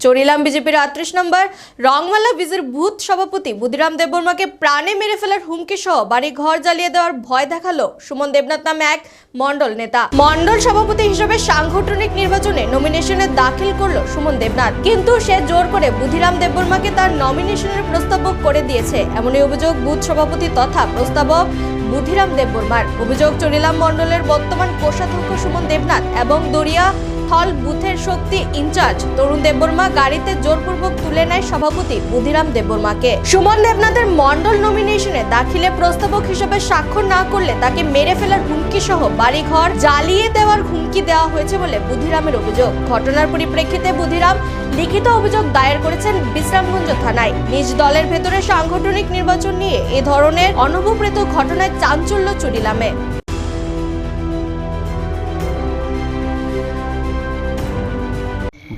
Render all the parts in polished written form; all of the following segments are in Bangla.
চরিলাম বিজেপির ৩৮ নম্বর রংমালা বিজের বুথ সভাপতি বুধিরাম দেববর্মাকে প্রাণে মেরে ফেলার হুমকি সহ বাড়ি ঘর জ্বালিয়ে দেওয়ার ভয় দেখালো সুমন দেবনাথ নামে এক মন্ডল নেতা। মন্ডল সভাপতি হিসেবে সাংগঠনিক নির্বাচনে নমিনেশনে দাখিল করলো সুমন দেবনাথ, কিন্তু সে জোর করে বুধিরাম দেববর্মাকে তার নমিনেশনের প্রস্তাবক করে দিয়েছে। এমনই অভিযোগ বুথ সভাপতি তথা প্রস্তাবক বুধিরাম দেববর্মার। অভিযোগ চরিলাম মন্ডলের বর্তমান কোষাধ্যক্ষ সুমন দেবনাথ এবং দরিয়া হল বুথের শক্তি ইনচার্জ তরুণ দেববর্মা গাড়িতে জোরপূর্বক তুলে নেয় সভাপতি বুধিরাম দেববর্মাকে। সুমন দেবনাথের মন্ডল নমিনেশনে দাখিলে প্রস্তাবক হিসেবে স্বাক্ষর না করলে তাকে মেরে ফেলার হুমকি সহ বাড়িঘর জ্বালিয়ে দেওয়ার হুমকি দেওয়া হয়েছে বলে বুধিরামের অভিযোগ। ঘটনার পরিপ্রেক্ষিতে বুধিরাম লিখিত অভিযোগ দায়ের করেছেন বিশ্রামগঞ্জ থানায়। নিজ দলের ভেতরে সাংগঠনিক নির্বাচন নিয়ে এ ধরনের অনুভূত ঘটনায় চাঞ্চল্য চরিলামে।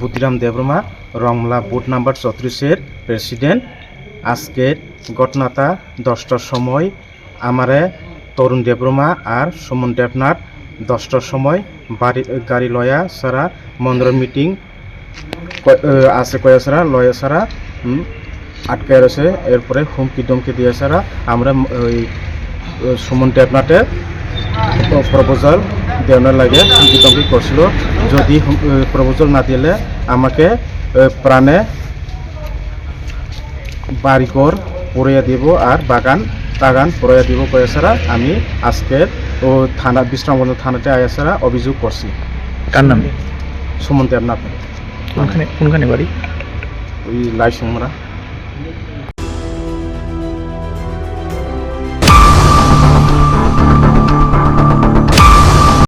বুধিরাম দেববর্মা রংমালা বুথ নাম্বার 34-এর প্রেসিডেন্ট। আজকের ঘটনাটা 10টার সময় আমারে তরুণ দেববর্মা আর সুমন দেবনাথ 10টার সময় গাড়ি লয়া সারা মন্দির মিটিং আছে কয়া সারা লয়া সারা আটকে রয়েছে। এরপরে হুমকি দমকি দিয়ে সারা আমরা ওই সুমন দেবনাথের প্রপোজাল দেওয়ার লাগে হুমকি দমকি করছিল। যদি প্রপোজাল না দিলে আমাকে প্রাণে বাড়িঘর পড়িয়ে দিব আর বাগান পড়িয়ে দিব কয়ে ছাড়া আমি আজকের ও থানা বিশ্রামগঞ্জ থানাতে আয়া ছাড়া অভিযোগ করছি। কার নামে? সুমন দেবনাথ। কোনখানে বাড়ি? ওই লাইসুমরা।